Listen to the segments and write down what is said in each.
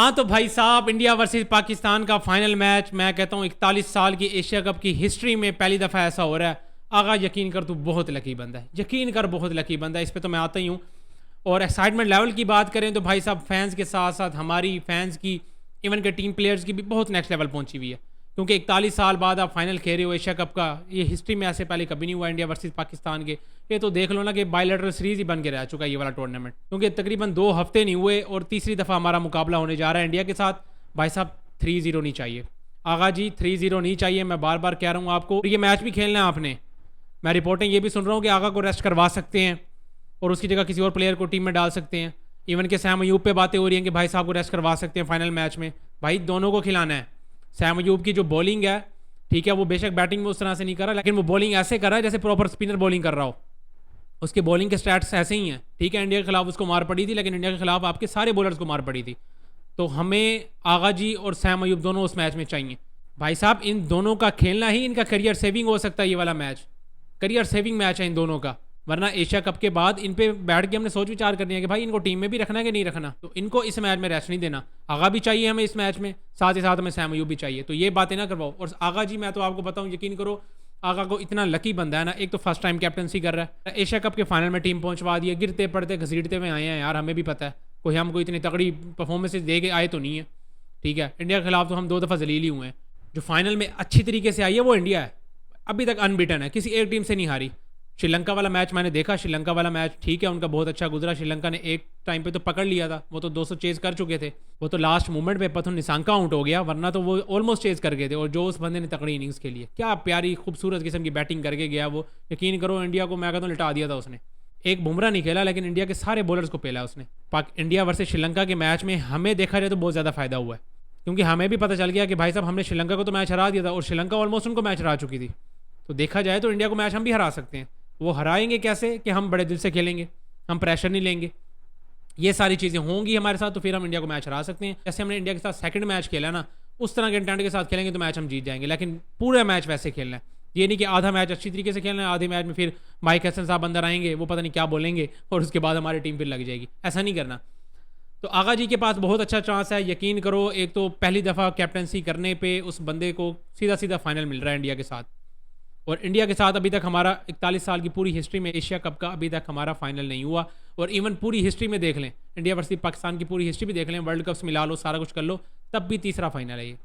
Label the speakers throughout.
Speaker 1: हाँ तो भाई साहब, इंडिया वर्सेस पाकिस्तान का फाइनल मैच, मैं कहता हूँ 41 साल की एशिया कप की हिस्ट्री में पहली दफ़ा ऐसा हो रहा है। आगा यकीन कर, तू बहुत लकी बंदा है, यकीन कर बहुत लकी बंदा है, इस पे तो मैं आता ही हूँ। और एक्साइटमेंट लेवल की बात करें तो भाई साहब, फैंस के साथ साथ हमारी फैंस की, इवन के टीम प्लेयर्स की भी बहुत नेक्स्ट लेवल पहुंची हुई है। क्योंकि 41 साल बाद आप फाइनल खेल रहे हो एशिया कप का, ये हिस्ट्री में ऐसे पहले कभी नहीं हुआ इंडिया वर्सेस पाकिस्तान के। ये तो देख लो ना कि बायलैटरल सीरीज ही बन के रह चुका है ये वाला टूर्नामेंट, क्योंकि तकरीबन 2 हफ्ते नहीं हुए और तीसरी दफ़ा हमारा मुकाबला होने जा रहा है इंडिया के साथ। भाई साहब 3-0 नहीं चाहिए आगा जी, 3-0 नहीं चाहिए। मैं बार बार कह रहा हूँ आपको, ये मैच भी खेलना है आपने। मैं रिपोर्टिंग ये भी सुन रहा हूँ कि आगा को रेस्ट करवा सकते हैं और उसकी जगह किसी और प्लेयर को टीम में डाल सकते हैं। इवन के सैम अयूब पे बातें हो रही हैं कि भाई साहब को रेस्ट करवा सकते हैं फाइनल मैच में। भाई दोनों को खिलाना है। सैम अयूब की जो बॉलिंग है, ठीक है, वो बेशक बैटिंग में उस तरह से नहीं कर रहा, लेकिन वो बॉलिंग ऐसे कर रहा है जैसे प्रॉपर स्पिनर बॉलिंग कर रहा हो। उसके बॉलिंग के स्टैट्स ऐसे ही हैं। ठीक है, इंडिया के खिलाफ उसको मार पड़ी थी, लेकिन इंडिया के खिलाफ आपके सारे बॉलर्स को मार पड़ी थी। तो हमें आगा जी और सैम अयूब दोनों उस मैच में चाहिए। भाई साहब इन दोनों का खेलना ही इनका करियर सेविंग हो सकता है। ये वाला मैच करियर सेविंग मैच है इन दोनों का, वरना एशिया कप के बाद इन पे बैठ के हमने सोच विचार करनी है कि भाई इनको टीम में भी रखना है कि नहीं रखना। तो इनको इस मैच में रेस्ट नहीं देना। आगा भी चाहिए हमें इस मैच में, साथ ही साथ हमें सैम अयूब भी चाहिए। तो ये बातें ना करवाओ। और आगा जी, मैं तो आपको बताऊं, यकीन करो, आगा को इतना लकी बंदा है ना। एक तो फर्स्ट टाइम कैप्टनसी कर रहा है, एशिया कप के फाइनल में टीम पहुंचवा दिया, गिरते पड़ते घसीटते में आए हैं यार। हमें भी पता है कोई हमको इतनी तगड़ी परफॉर्मेंसेज दे के आए तो नहीं है। ठीक है, इंडिया के खिलाफ तो हम 2 दफ़ा जलील ही हुए हैं। जो फाइनल में अच्छी तरीके से आई है वो इंडिया है, अभी तक अनबीटन है, किसी एक टीम से नहीं हारी। श्रीलंका वाला मैच मैंने देखा, श्रीलंका वाला मैच ठीक है उनका बहुत अच्छा गुजरा। श्रीलंका ने एक टाइम पे तो पकड़ लिया था, वो तो 200 चेज कर चुके थे। वो तो लास्ट मोमेंट पे पथुन निशांका आउट हो गया, वरना तो वो ऑलमोस्ट चेज कर गए थे। और जो उस बंदे ने तगड़ी इनिंग्स खेली है, क्या प्यारी खूबसूरत किस्म की बैटिंग करके गया वो। यकीन करो इंडिया को मैं कहता हूँ लिटा दिया था उसने। एक बुमराह नहीं खेला, लेकिन इंडिया के सारे बॉलर्स को पेला उसने। इंडिया वर्सेस श्रीलंका के मैच में हमें देखा जाए तो बहुत ज़्यादा फायदा हुआ है, क्योंकि हमें भी पता चल गया कि भाई साहब हमने श्रीलंका को तो मैच हरा दिया था और श्रीलंका ऑलमोस्ट उनको मैच हरा चुकी थी। तो देखा जाए तो इंडिया को मैच हम भी हरा सकते हैं। वो हराएंगे कैसे कि हम बड़े दिल से खेलेंगे, हम प्रेशर नहीं लेंगे, ये सारी चीज़ें होंगी हमारे साथ, तो फिर हम इंडिया को मैच हरा सकते हैं। जैसे हमने इंडिया के साथ सेकंड मैच खेला ना, उस तरह के इंटेंट के साथ खेलेंगे तो मैच हम जीत जाएंगे। लेकिन पूरा मैच वैसे खेलना है, ये नहीं कि आधा मैच अच्छी तरीके से खेलना है, आधे मैच में फिर माइक हसन साहब अंदर आएंगे, वो पता नहीं क्या बोलेंगे और उसके बाद हमारी टीम फिर लग जाएगी। ऐसा नहीं करना। तो आगा जी के पास बहुत अच्छा चांस है, यकीन करो। एक तो पहली दफ़ा कैप्टनसी करने पे उस बंदे को सीधा सीधा फाइनल मिल रहा है इंडिया के साथ। और इंडिया के साथ अभी तक हमारा 41 साल की पूरी हिस्ट्री में एशिया कप का अभी तक हमारा फाइनल नहीं हुआ। और इवन पूरी हिस्ट्री में देख लें, इंडिया वर्सेस पाकिस्तान की पूरी हिस्ट्री भी देख लें, वर्ल्ड कप्स मिला लो, सारा कुछ कर लो, तब भी तीसरा फाइनल है ये।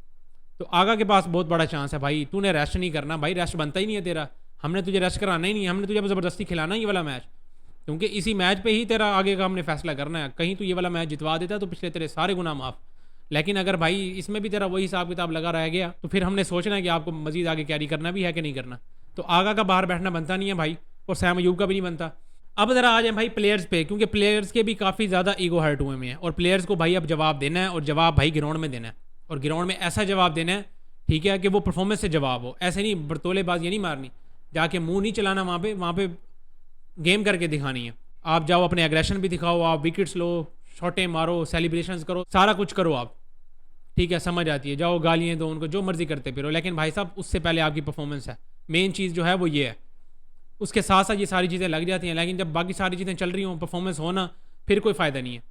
Speaker 1: तो आगा के पास बहुत बड़ा चांस है भाई। तूने रेस्ट नहीं करना भाई, रेस्ट बनता ही नहीं है तेरा। हमने तुझे रेस्ट कराना ही नहीं है, हमने तुझे ज़बरदस्ती खिलाना ये वाला मैच, क्योंकि इसी मैच पे ही तेरा आगे का हमने फैसला करना है। कहीं तू ये वाला मैच जितवा देता तो पिछले तेरे सारे गुनाह माफ़। लेकिन अगर भाई इसमें भी तेरा वही हिसाब किताब लगा रह गया, तो फिर हमने सोचना है कि आपको मजीद आगे कैरी करना भी है कि नहीं करना। तो आगा का बाहर बैठना बनता नहीं है भाई, और सैम अयूब का भी नहीं बनता। अब ज़रा आ जाए भाई प्लेयर्स पे, क्योंकि प्लेयर्स के भी काफ़ी ज़्यादा ईगो हर्ट हुए हैं। और प्लेयर्स को भाई अब जवाब देना है, और जवाब भाई ग्राउंड में देना है। और ग्राउंड में ऐसा जवाब देना है, ठीक है, कि वो परफॉर्मेंस से जवाब हो। ऐसे नहीं बरतौलेबाजी नहीं मारनी, जाके मुंह नहीं चलाना वहाँ पे गेम करके दिखानी है। आप जाओ अपने एग्रेशन भी दिखाओ, आप विकेट्स लो, शॉटें मारो, सेलिब्रेशंस करो, सारा कुछ करो आप, ठीक है, समझ आती है। जाओ गालियाँ दो उनको, जो मर्जी करते फिरो, लेकिन भाई साहब उससे पहले आपकी परफॉर्मेंस है। मेन चीज़ जो है वो ये है। उसके साथ साथ ये सारी चीज़ें लग जाती हैं, लेकिन जब बाकी सारी चीज़ें चल रही हों, परफॉर्मेंस होना, फिर कोई फ़ायदा नहीं है।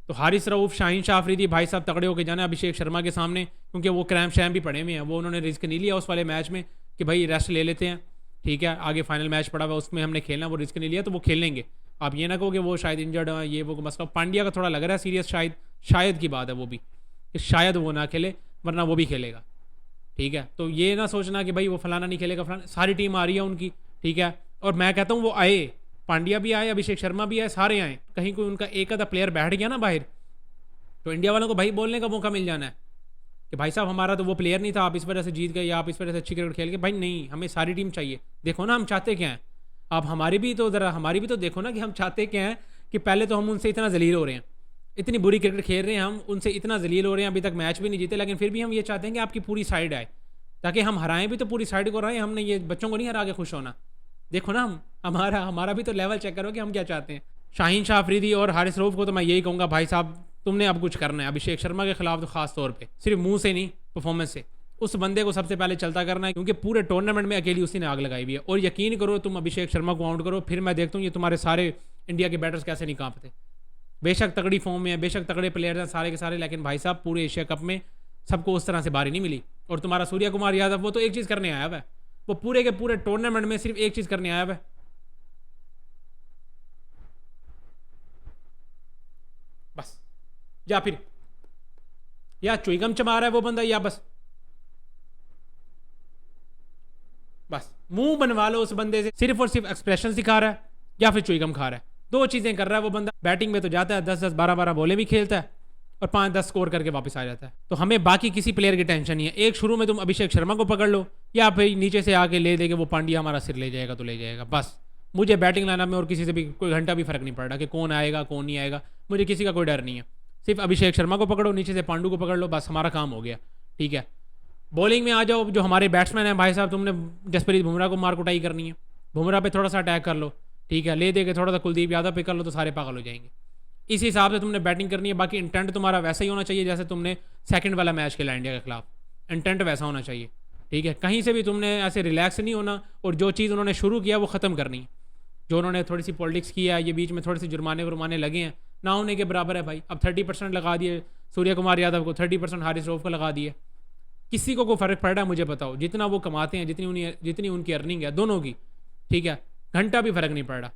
Speaker 1: तो हारिस रऊफ, शाहीन शाह अफरीदी भाई साहब तगड़े होकर जाना अभिषेक शर्मा के सामने, क्योंकि वो क्रैम शैम भी पड़े हुए हैं। वो उन्होंने रिस्क नहीं लिया उस वाले मैच में कि भाई रेस्ट ले लेते हैं, ठीक है, आगे फाइनल मैच पड़ा हुआ उसमें हमने खेलना, वो रिस्क नहीं लिया तो वो खेलेंगे। आप ये ना कहो कि वो शायद इंजर्ड है, ये वो मसला। पांड्या का थोड़ा लग रहा है सीरियस, शायद की बात है वो भी, कि शायद वो ना खेले, वरना वो भी खेलेगा। ठीक है, तो ये ना सोचना कि भाई वो फलाना नहीं खेलेगा, फलाना। सारी टीम आ रही है उनकी, ठीक है। और मैं कहता हूँ वो आए, पांड्या भी आए, अभिषेक शर्मा भी आए, सारे आए। कहीं कोई उनका एक आधा प्लेयर बैठ गया ना बाहर, तो इंडिया वालों को भाई बोलने का मौका मिल जाना है कि भाई साहब हमारा तो वो प्लेयर नहीं था, आप इस वजह से जीत गए, या आप इस वजह से अच्छी क्रिकेट खेल के। भाई नहीं, हमें सारी टीम चाहिए। देखो ना हम चाहते क्या हैं, आप हमारी भी तो देखो ना कि हम चाहते क्या हैं। कि पहले तो हम उनसे इतना जलील हो रहे हैं, इतनी बुरी क्रिकेट खेल रहे हैं, हम उनसे इतना जलील हो रहे हैं, अभी तक मैच भी नहीं जीते, लेकिन फिर भी हम ये चाहते हैं कि आपकी पूरी साइड आए, ताकि हम हराएं भी तो पूरी साइड को हराएं। हमने ये बच्चों को नहीं हरा के खुश होना। देखो ना हमारा भी तो लेवल चेक करो कि हम क्या चाहते हैं। शाहीन शाह अफरीदी और हारिस रऊफ को तो मैं यही कहूँगा, भाई साहब तुमने अब कुछ करना है। अभिषेक शर्मा के खिलाफ तो खास तौर पे, सिर्फ मुंह से नहीं, परफॉर्मेंस से उस बंदे को सबसे पहले चलता करना है, क्योंकि पूरे टूर्नामेंट में अकेली उसी ने आग लगाई हुई है। और यकीन करो, तुम अभिषेक शर्मा को आउट करो, फिर मैं देखता हूँ ये तुम्हारे सारे इंडिया के बैटर्स कैसे नहीं कांपते। बेशक तगड़ी फॉर्म में है, बेशक तगड़े प्लेयर हैं सारे के सारे, लेकिन भाई साहब पूरे एशिया कप में सबको उस तरह से बारी नहीं मिली। और तुम्हारा सूर्य कुमार यादव वो तो एक चीज़ करने आया हुआ है, वो पूरे के पूरे टूर्नामेंट में सिर्फ एक चीज़ करने आया हुआ है, बस। या फिर या चुईगम चमा रहा है वो बंदा, या बस मुंह बनवा लो उस बंदे से, सिर्फ और सिर्फ एक्सप्रेशन दिखा रहा है या फिर चुईगम खा रहा है, दो चीजें कर रहा है वो बंदा। बैटिंग में तो जाता है 10-10 12-12 बॉलें भी खेलता है और 5-10 स्कोर करके वापस आ जाता है। तो हमें बाकी किसी प्लेयर की टेंशन नहीं है। एक शुरू में तुम अभिषेक शर्मा को पकड़ लो या फिर नीचे से आके ले देके वो पांड्या हमारा सिर ले जाएगा तो ले जाएगा, बस। मुझे बैटिंग लाइनअप में और किसी से भी कोई घंटा भी फर्क नहीं पड़ रहा कि कौन आएगा कौन नहीं आएगा, मुझे किसी का कोई डर नहीं है। सिर्फ अभिषेक शर्मा को पकड़ो, नीचे से पांडू को पकड़ लो, बस हमारा काम हो गया, ठीक है। बॉलिंग में आ जाओ, जो हमारे बैट्समैन हैं भाई साहब, तुमने जसप्रीत बुमराह को मार कुटाई करनी है, बुमराह पे थोड़ा सा अटैक कर लो, ठीक है, ले दे के थोड़ा सा कुलदीप यादव पे कर लो तो सारे पागल हो जाएंगे। इस हिसाब से तुमने बैटिंग करनी है। बाकी इंटेंट तुम्हारा वैसा ही होना चाहिए जैसे तुमने सेकंड वाला मैच खेला इंडिया के खिलाफ, इंटेंट वैसा होना चाहिए, ठीक है। कहीं से भी तुमने ऐसे रिलैक्स नहीं होना, और जो चीज़ उन्होंने शुरू किया वो ख़त्म करनी है। जो उन्होंने थोड़ी सी पॉलिटिक्स किया, ये बीच में थोड़े से जुर्माने वुर्माने लगे हैं, ना होने के बराबर है भाई। अब 30% लगा दिए सूर्य कुमार यादव को, 30% हारिस रऊफ को लगा दिए। किसी को कोई फ़र्क पड़ रहा है मुझे बताओ? जितना वो कमाते हैं, जितनी उनकी अर्निंग है दोनों की, ठीक है, घंटा भी फ़र्क नहीं पड़ रहा।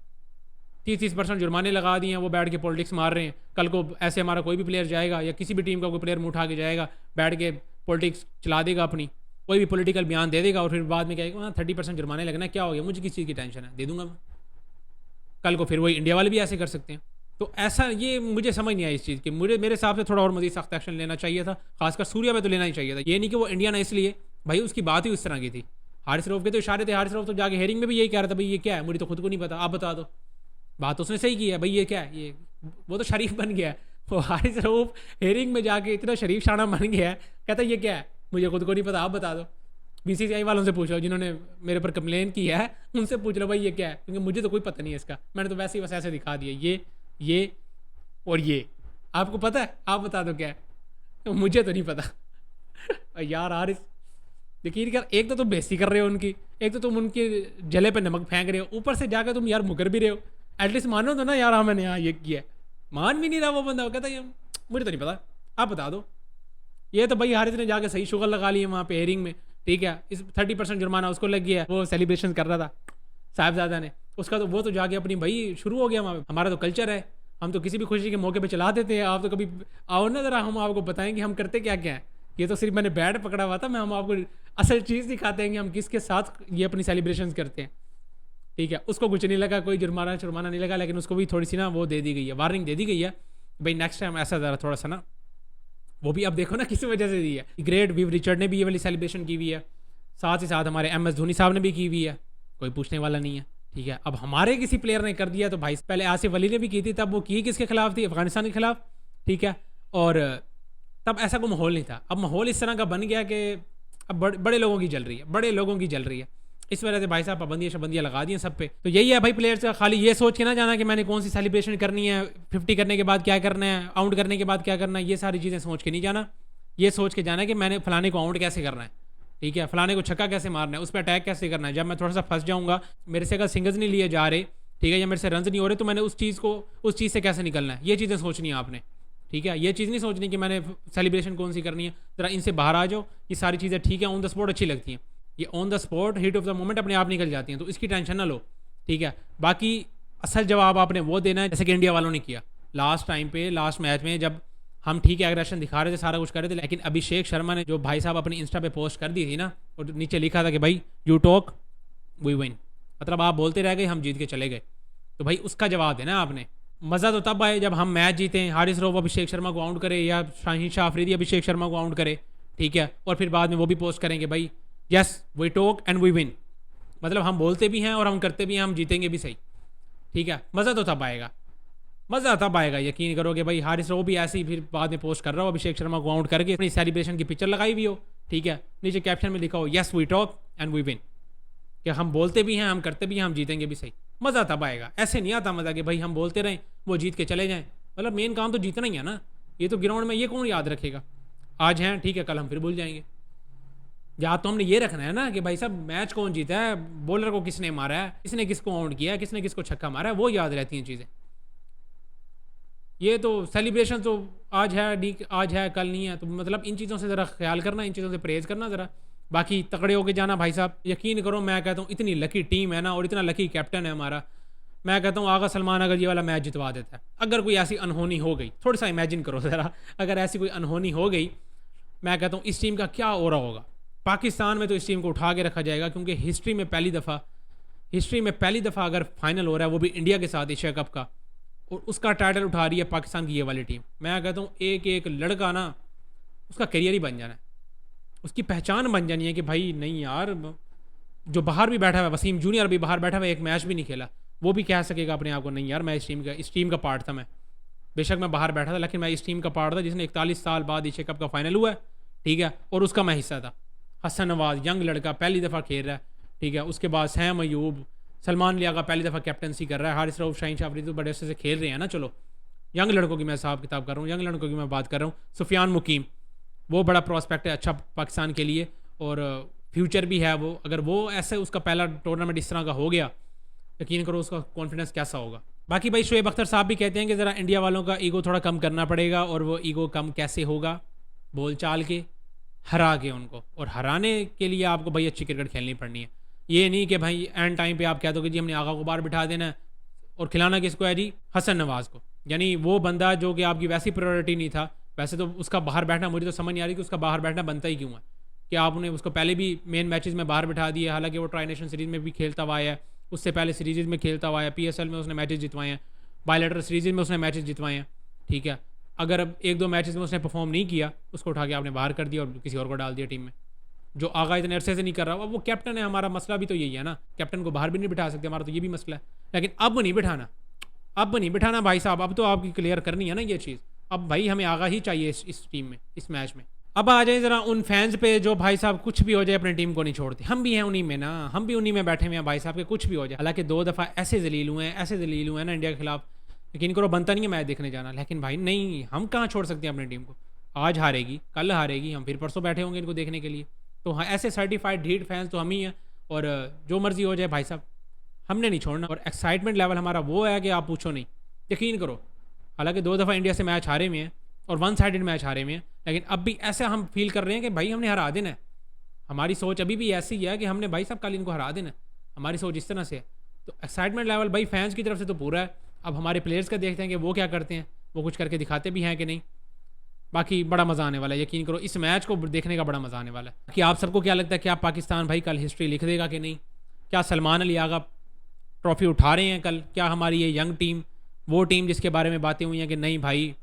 Speaker 1: 30% जुर्माने लगा दिए हैं, वो बैठ के पॉलिटिक्स मार रहे हैं। कल को ऐसे हमारा कोई भी प्लेयर जाएगा या किसी भी टीम का कोई प्लेयर मुँह उठा के जाएगा, बैठ के पॉलिटिक्स चला देगा अपनी, कोई भी पॉलिटिकल बयान दे देगा और फिर बाद में कहेगा हाँ 30% जुर्माने लगना है, क्या हो गया, मुझे किस चीज़ की टेंशन है, दे दूंगा मैं। कल को फिर वही इंडिया वाले भी ऐसे कर सकते हैं। तो ऐसा ये मुझे समझ नहीं आया इस चीज़ की। मेरे हिसाब से थोड़ा और मज़ीद सख्त एक्शन लेना चाहिए था, खासकर सूर्या पे तो लेना ही चाहिए था। ये नहीं कि वो इंडिया ना इसलिए, भाई उसकी बात ही उस तरह की थी। हारिस रऊफ के तो इशारे थे, हारिस रऊफ तो जाके हेयरिंग में भी यही कह रहा था भाई ये क्या है, मुझे तो खुद को नहीं पता, आप बता दो। बात उसने सही की है भाई, ये क्या है, ये वो तो शरीफ बन गया है। वो हारिस रऊफ हेयरिंग में जाके इतना शरीफ शाना बन गया है, कहता ये क्या है, मुझे खुद को नहीं पता, आप बता दो। बीसीसीआई वालों से पूछ लो जिन्होंने मेरे पर कंप्लेन की है, उनसे पूछ लो भाई ये क्या है, क्योंकि मुझे तो कोई पता नहीं है इसका। मैंने तो वैसे ही बस ऐसे दिखा दिया, ये और ये आपको पता है, आप बता दो क्या है, तो मुझे तो नहीं पता। यार हारिस यकीन कर, एक तो तुम बेइज्जती कर रहे हो उनकी, एक तो तुम उनके जले पे नमक फेंक रहे हो, ऊपर से जाकर तुम यार मुकर भी रहे हो। एटलीस्ट मानो तो ना यार, हाँ मैंने यहाँ ये किया है। मान भी नहीं रहा वो बंदा, वो कहता है मुझे तो नहीं पता, आप बता दो। ये तो भाई हारिस ने जाके सही शुगर लगा ली है वहाँ पे हेयरिंग में, ठीक है। इस 30% जुर्माना उसको लग गया, वो सेलिब्रेशन कर रहा था साहिबजादा ने, उसका तो वो तो जाके अपनी भाई शुरू हो गया वहाँ पे। हमारा तो कल्चर है, हम तो किसी भी खुशी के मौके पे चला देते हैं। आप तो कभी आओ ना ज़रा, हम आपको बताएंगे हम करते क्या क्या है। ये तो सिर्फ मैंने बैट पकड़ा हुआ था, मैं हम आपको असल चीज़ दिखाते हैं कि हम किसके साथ ये अपनी सेलिब्रेशन करते हैं, ठीक है। उसको कुछ नहीं लगा, कोई जुर्माना नहीं लगा, लेकिन उसको भी थोड़ी सी ना वो दे दी गई है, वार्निंग दे दी गई है भाई नेक्स्ट टाइम ऐसा ज़रा थोड़ा सा ना। वो भी अब देखो ना किस वजह से दी है। ग्रेट विव रिचर्ड ने भी ये वाली सेलिब्रेशन की हुई है, साथ ही साथ हमारे MS धोनी साहब ने भी की हुई है, कोई पूछने वाला नहीं है, ठीक है। अब हमारे किसी प्लेयर ने कर दिया तो भाई, पहले आसिफ अली ने भी की थी, तब वो की किसके खिलाफ थी, अफगानिस्तान के खिलाफ, ठीक है। और तब ऐसा कोई माहौल नहीं था। अब माहौल इस तरह का बन गया कि अब बड़े लोगों की जल रही है, बड़े लोगों की जल रही है। इस वजह से भाई साहब पाबंदियाँ लगा दी हैं सब पे। तो यही है भाई प्लेयर्स का, खाली ये सोच के ना जाना कि मैंने कौन सी सेलिब्रेशन करनी है, 50 करने के बाद क्या करना है, आउट करने के बाद क्या करना है, ये सारी चीज़ें सोच के नहीं जाना। ये सोच के जाना है कि मैंने फलाने को आउट कैसे करना है, ठीक है, फलाने को छक्का कैसे मारना है, उस पर अटैक कैसे करना है। जब मैं थोड़ा सा फंस जाऊँगा, मेरे से अगर सिंगल्स नहीं लिए जा रहे, ठीक है, या मेरे से रन नहीं हो रहे, तो मैंने उस चीज़ से कैसे निकलना है, ये चीज़ें सोचनी है आपने, ठीक है। ये चीज़ नहीं सोचनी कि मैंने सेलिब्रेशन कौन सी करनी है। ज़रा इनसे बाहर आ जाओ, ये सारी चीज़ें ठीक है, ऑन द स्पॉट अच्छी लगती हैं, ये on the spot hit of the moment अपने आप निकल जाती हैं, तो इसकी टेंशन ना लो, ठीक है। बाकी असल जवाब आपने वो देना है जैसे कि इंडिया वालों ने किया लास्ट टाइम पे, लास्ट मैच में, जब हम ठीक है एग्रेशन दिखा रहे थे, सारा कुछ कर रहे थे, लेकिन अभिषेक शर्मा ने जो भाई साहब अपनी इंस्टा पे पोस्ट कर दी थी ना, और नीचे लिखा था कि भाई यू टॉक वी विन, मतलब आप बोलते रह गए हम जीत के चले गए। तो भाई उसका जवाब देना आपने। मज़ा तो तब आए जब हम मैच जीते, हारिस रऊफ अभिषेक शर्मा को आउट करे या शाहीन शाह अफरीदी अभिषेक शर्मा को आउट करे, ठीक है, और फिर बाद में वो भी पोस्ट करेंगे भाई yes we talk and we win, मतलब हम बोलते भी हैं और हम करते भी हैं, हम जीतेंगे भी सही, ठीक है। मज़ा तो तब आएगा, मज़ा तब आएगा, यकीन करोगे भाई। हारिस रऊफ भी ऐसे ही फिर बाद में पोस्ट कर रहा हो अभिषेक शर्मा को आउट करके, अपनी सेलिब्रेशन की पिक्चर लगाई हुई हो, ठीक है, नीचे कैप्शन में लिखा हो yes we talk and we win, कि हम बोलते भी हैं, हम करते भी हैं, हम जीतेंगे भी सही। मज़ा तब आएगा, ऐसे नहीं आता मज़ा कि भाई हम बोलते रहें वो जीत के चले जाएं। मतलब मेन काम तो जीतना ही है ना, ये तो ग्राउंड में ये कौन याद रखेगा, आज हैं ठीक है, कल हम फिर भूल जाएंगे। याद तो हमने ये रखना है ना कि भाई साहब मैच कौन जीता है, बॉलर को किसने मारा है, किसने किसको आउट किया है, किसने किसको छक्का मारा है, वो याद रहती हैं चीज़ें। ये तो सेलिब्रेशन तो आज है कल नहीं है, तो मतलब इन चीज़ों से ज़रा ख्याल करना, इन चीज़ों से परहेज़ करना ज़रा। बाकी तगड़े होके जाना भाई साहब, यकीन करो मैं कहता हूँ इतनी लकी टीम है ना, और इतना लकी कैप्टन है हमारा। मैं कहता हूँ आगा सलमान अगर ये वाला मैच जितवा देता है, अगर कोई ऐसी अनहोनी हो गई, थोड़ा सा इमेजिन करो ज़रा, अगर ऐसी कोई अनहोनी हो गई, मैं कहता हूँ इस टीम का क्या हो रहा होगा। पाकिस्तान में तो इस टीम को उठा के रखा जाएगा, क्योंकि हिस्ट्री में पहली दफ़ा अगर फाइनल हो रहा है वो भी इंडिया के साथ एशिया कप का, और उसका टाइटल उठा रही है पाकिस्तान की ये वाली टीम। मैं कहता हूँ एक एक लड़का ना उसका करियर ही बन जाना है, उसकी पहचान बन जानी है कि भाई नहीं यार, जो बाहर भी बैठा हुआ है, वसीम जूनियर भी बाहर बैठा हुआ है, एक मैच भी नहीं खेला, वो भी कह सकेगा अपने आप को नहीं यार मैं इस टीम का पार्ट था। मैं बेशक मैं बाहर बैठा था, लेकिन मैं इस टीम का पार्ट था जिसने 41 साल बाद एशिया कप का फाइनल हुआ है, ठीक है, और उसका मैं हिस्सा था। हसन नवाज यंग लड़का पहली दफ़ा खेल रहा है, ठीक है, उसके बाद सैम अयूब, सलमान लियागा पहली दफ़ा कैप्टनसी कर रहा है, हारिस रऊफ, शाहीन शाह अफरीदी तो बड़े से खेल रहे हैं ना। चलो यंग लड़कों की मैं हिसाब किताब कर रहा हूँ, यंग लड़कों की मैं बात कर रहा हूँ। सुफियान मुकीम वो बड़ा प्रॉस्पेक्ट है अच्छा पाकिस्तान के लिए, और फ्यूचर भी है वो। अगर वो ऐसे उसका पहला टूर्नामेंट इस तरह का हो गया, यकीन करो उसका कॉन्फिडेंस कैसा होगा। बाकी भाई शुएब अख्तर साहब भी कहते हैं कि ज़रा इंडिया वालों का ईगो थोड़ा कम करना पड़ेगा, और वो ईगो कम कैसे होगा, बोल चाल के हरा के उनको, और हराने के लिए आपको भाई अच्छी क्रिकेट खेलनी पड़नी है। ये नहीं कि भाई एंड टाइम पे आप कह दो कि जी हमने आगा को बाहर बिठा देना है, और खिलाना किसको है जी, हसन नवाज को। यानी वो बंदा जो कि आपकी वैसी प्रायोरिटी नहीं था, वैसे तो उसका बाहर बैठना मुझे तो समझ नहीं आ रही कि उसका बाहर बैठना बनता ही क्यों है, कि आपने उसको पहले भी मेन मैचेस में बाहर बिठा दिया। हालांकि वो ट्राई नेशन सीरीज़ में भी खेलता हुआ है, उससे पहले सीरीज़ में खेलता हुआ है, PSL में उसने मैचेस जितवाए हैं, बायलैटरल सीरीज़ में उसने मैचेस जितवाए हैं, ठीक है। अगर अब एक दो मैचेस में उसने परफॉर्म नहीं किया, उसको उठा के आपने बाहर कर दिया और किसी और को डाल दिया टीम में, जो आगा इतने अरसे से नहीं कर रहा। अब वो कैप्टन है, हमारा मसला भी तो यही है ना, कैप्टन को बाहर भी नहीं बिठा सकते, हमारा तो ये भी मसला है। लेकिन अब नहीं बिठाना, अब नहीं बिठाना भाई साहब, अब तो आपकी क्लियर करनी है ना ये चीज़। अब भाई हमें आगा ही चाहिए इस टीम में, इस मैच में। अब आ जाए ज़रा उन फैंस पे जो भाई साहब कुछ भी हो जाए अपनी टीम को नहीं छोड़ते। हम भी हैं उन्हीं में ना, हम भी उन्हीं में बैठे हुए हैं भाई साहब के, कुछ भी हो जाए। हालांकि 2 दफ़ा ऐसे जलील हुए हैं ना इंडिया के खिलाफ, यकीन करो बनता नहीं है मैच देखने जाना। लेकिन भाई नहीं, हम कहाँ छोड़ सकते हैं अपनी टीम को। आज हारेगी, कल हारेगी, हम फिर परसों बैठे होंगे इनको देखने के लिए। तो हाँ, ऐसे सर्टिफाइड ढीठ फैंस तो हम ही हैं, और जो मर्जी हो जाए भाई साहब हमने नहीं छोड़ना। और एक्साइटमेंट लेवल हमारा वो है कि आप पूछो नहीं, यकीन करो। हालांकि 2 दफ़ा इंडिया से मैच हारे हुए हैं, और 1 साइडेड मैच हारे हुए हैं, लेकिन अब भी ऐसा हम फील कर रहे हैं कि भाई हमने हरा देना है। हमारी सोच अभी भी ऐसी है कि हमने भाई साहब कल इनको हरा देना है, हमारी सोच इस तरह से है। तो एक्साइटमेंट लेवल भाई फैंस की तरफ से तो पूरा है। अब हमारे प्लेयर्स का देखते हैं कि वो क्या करते हैं, वो कुछ करके दिखाते भी हैं कि नहीं। बाकी बड़ा मज़ा आने वाला है, यकीन करो इस मैच को देखने का बड़ा मज़ा आने वाला है। कि आप सबको क्या लगता है कि आप पाकिस्तान भाई कल हिस्ट्री लिख देगा कि नहीं? क्या सलमान अली आगा ट्रॉफी उठा रहे हैं कल? क्या हमारी ये यंग टीम, वो टीम जिसके बारे में बातें हुई हैं कि नहीं भाई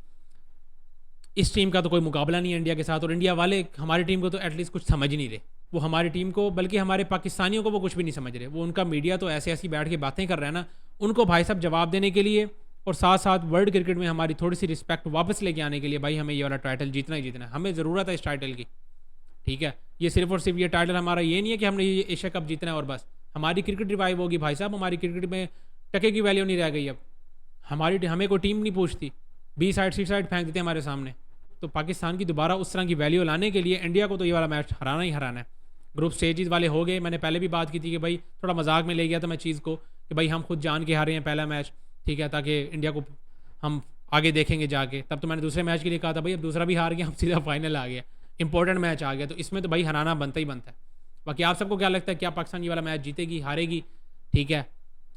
Speaker 1: इस टीम का तो कोई मुकाबला नहीं है इंडिया के साथ, और इंडिया वाले हमारी टीम को तो एटलीस्ट कुछ समझ ही नहीं रहे। वो हमारी टीम को, बल्कि हमारे पाकिस्तानियों को वो कुछ भी नहीं समझ रहे। वो उनका मीडिया तो ऐसे ऐसी बैठ के बातें कर रहा है ना, उनको भाई साहब जवाब देने के लिए, और साथ साथ वर्ल्ड क्रिकेट में हमारी थोड़ी सी रिस्पेक्ट वापस लेके आने के लिए, भाई हमें ये वाला टाइटल जीतना ही जीतना है, हमें ज़रूरत है इस टाइटल की, ठीक है। ये सिर्फ और सिर्फ ये टाइटल हमारा ये नहीं है कि हमने ये एशिया कप जीतना है और बस। हमारी क्रिकेट रिवाइव होगी भाई साहब, हमारी क्रिकेट में टके की वैल्यू नहीं रह गई अब। हमें कोई टीम नहीं पूछती, B साइड C साइड फेंक देते हमारे सामने। तो पाकिस्तान की दोबारा उस तरह की वैल्यू लाने के लिए इंडिया को तो ये वाला मैच हराना ही हराना है। ग्रुप स्टेजेस वाले हो गए, मैंने पहले भी बात की थी कि भाई थोड़ा मजाक में ले गया था मैं चीज़ को, कि भाई हम खुद जान के हारे हैं पहला मैच, ठीक है, ताकि इंडिया को हम आगे देखेंगे जाके। तब तो मैंने दूसरे मैच के लिए कहा था भाई अब दूसरा भी हार गया, हम सीधा फाइनल आ गया, इंपॉर्टेंट मैच आ गया, तो इसमें तो भाई हराना बनता ही बनता है। बाकी आप सबको क्या लगता है, क्या पाकिस्तान ये वाला मैच जीतेगी, हारेगी, ठीक है,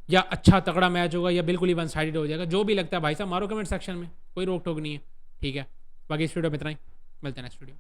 Speaker 1: या अच्छा तगड़ा मैच होगा, या बिल्कुल ही वन साइडेड हो जाएगा? जो भी लगता है भाई साहब मारो कमेंट सेक्शन में, कोई रोक टोक नहीं है, ठीक है। बाकी इस वीडियो में इतना ही, मिलते हैं नेक्स्ट वीडियो।